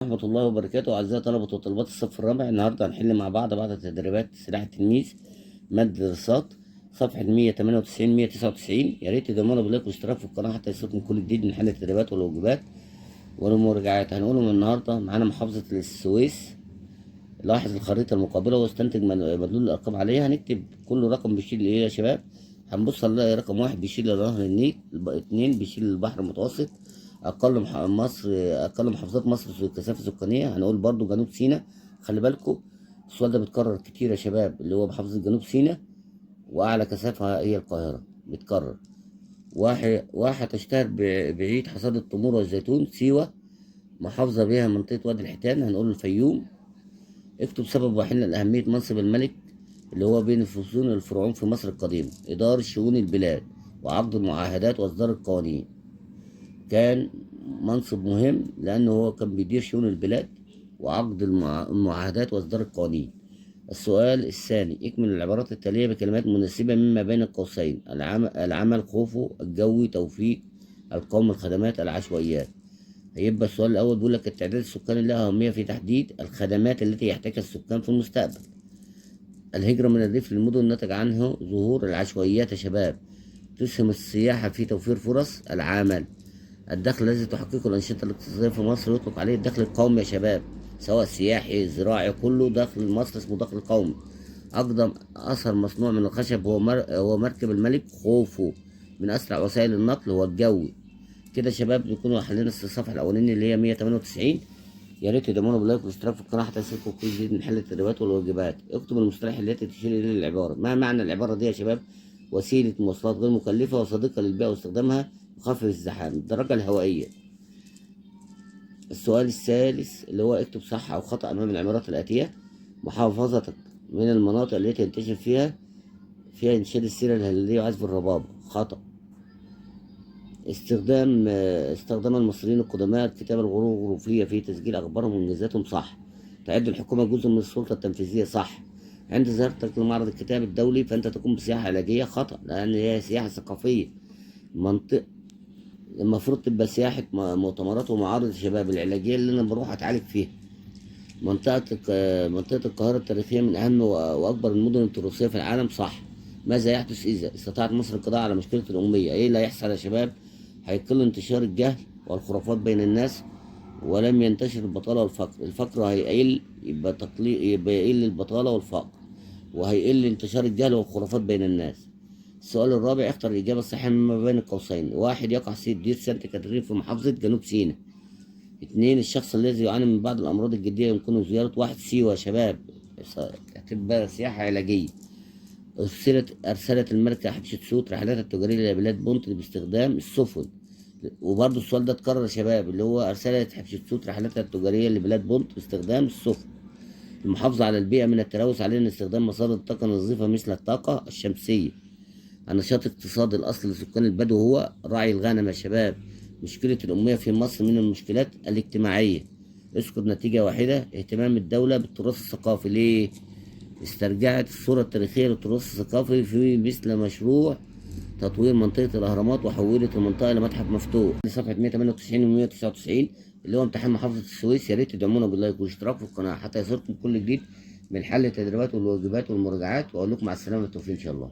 ورحمة الله وبركاته. أعزائي طلبة وطالبات الصف الرابع، النهاردة هنحل مع بعض تدريبات سلاح التلميذ مادة دراسات صفحة 198 199. يا ريت تدعمونا بلايك واشتراك في القناة حتى يصلكم كل جديد من حل التدريبات والواجبات والمراجعات. هنقولهم النهاردة. معانا محافظة السويس. لاحظ الخريطة المقابلة واستنتج مدلول الأرقام عليها. هنكتب كل رقم بيشير لإيه يا شباب. هنبص هنلاقي رقم 1 بيشير لنهر النيل، 2 بيشير للبحر المتوسط. أقل محافظات مصر في الكثافة السكانية هنقول برضو جنوب سيناء. خلي بالكم السؤال ده بيتكرر كتير يا شباب، اللي هو محافظة جنوب سيناء، وأعلى كثافة هي القاهرة. بيتكرر. واحد تشتهر بعيد حصاد التمور والزيتون. سيوة. محافظة بها منطقة وادي الحيتان هنقول الفيوم. اكتب سبب وحيد لأهمية منصب الملك اللي هو بين فصول الفرعون في مصر القديمة. إدارة شؤون البلاد وعقد المعاهدات وإصدار القوانين. كان منصب مهم لأنه هو كان بيدير شؤون البلاد وعقد المعاهدات وإصدار القوانين. السؤال الثاني، اكمل العبارات التالية بكلمات مناسبة مما بين القوسين. العمل، خوفه، الجوي، توفيق، القوم، الخدمات، العشوائيات. هيبقى السؤال الأول بيقول لك التعداد السكاني له أهمية في تحديد الخدمات التي يحتاجها السكان في المستقبل. الهجرة من الريف للمدن نتج عنه ظهور العشوائيات يا شباب. تسهم السياحة في توفير فرص العمل. الدخل الذي تحققه الأنشطة الاقتصادية في مصر يطلق عليه الدخل القومي يا شباب، سواء سياحي زراعي، كله دخل مصر اسمه دخل قومي. أقدم أثر مصنوع من الخشب هو مركب الملك خوفو. من أسرع وسائل النقل هو الجوي. كده يا شباب نكونوا حلينا الصفحة الأولانية اللي هي 198. يا ريت تدعمونا باللايك والاشتراك في القناة حتى يصلكم كل جديد من حل التدريبات والواجبات. اكتب المصطلح التي تشير إليه العبارة. ما معنى العبارة دي يا شباب؟ وسيلة مواصلات غير مكلفة وصديقة للبيئة واستخدامها يخفف الزحام. الدراجة الهوائية. السؤال الثالث اللي هو اكتب صح أو خطأ أمام العبارات الآتية. محافظتك من المناطق التي ينتشر فيها إنشاد السيرة الهلالية وعزف الربابة. خطأ. استخدام المصريين القدماء الكتابة الغروفية في تسجيل أخبارهم وإنجازاتهم. صح. تعد الحكومة جزء من السلطة التنفيذية. صح. عند زيارتك لمعرض الكتاب الدولي فأنت تقوم بسياحة علاجية. خطأ، لأن هي سياحة ثقافية. منطق المفروض تبقى سياحة مؤتمرات ومعارض الشباب العلاجية اللي أنا بروح أتعالج فيها. منطقة القاهرة التاريخية من أهم وأكبر المدن التراثية في العالم. صح. ماذا يحدث إذا استطاعت مصر القضاء على مشكلة الأمية؟ إيه اللي هيحصل يا شباب؟ هيقل انتشار الجهل والخرافات بين الناس، ولم ينتشر البطالة والفقر. الفقر هيقل، يبقى يقل البطالة والفقر، وهيقل انتشار الجهل والخرافات بين الناس. السؤال الرابع، اختر الإجابة الصحيحة مما بين القوسين. 1 يقع سيد دير سانت كاترين في محافظة جنوب سيناء. 2 الشخص الذي يعاني من بعض الأمراض الجلدية يمكنه زيارة 1 سيوة يا شباب، هتبقى سياحة علاجية. أرسلت الملكة حتشبسوت رحلاتها التجارية إلى بلاد بونت باستخدام السفن. وبرضه السؤال ده اتكرر يا شباب، اللي هو أرسلت حتشبسوت رحلاتها التجارية لبلاد بونت باستخدام السفن. المحافظة على البيئة من التلوث علينا استخدام مصادر طاقة نظيفة مثل الطاقة الشمسية. النشاط الاقتصادي الأصلي لسكان البدو هو رعي الغنم يا شباب. مشكلة الأمية في مصر من المشكلات الاجتماعية. اذكر نتيجة واحدة. اهتمام الدولة بالتراث الثقافي. ليه؟ استرجعت الصورة التاريخية للتراث الثقافي في مثل مشروع تطوير منطقة الأهرامات وحولت المنطقة لمتحف مفتوح. صفحة 198 و 199 اللي هو امتحان محافظة السويس. يا ريت تدعمونا باللايك والاشتراك في القناة حتى يصلكم كل جديد من حل التدريبات والواجبات والمراجعات. وأقول لكم مع السلامة والتوفيق إن شاء الله.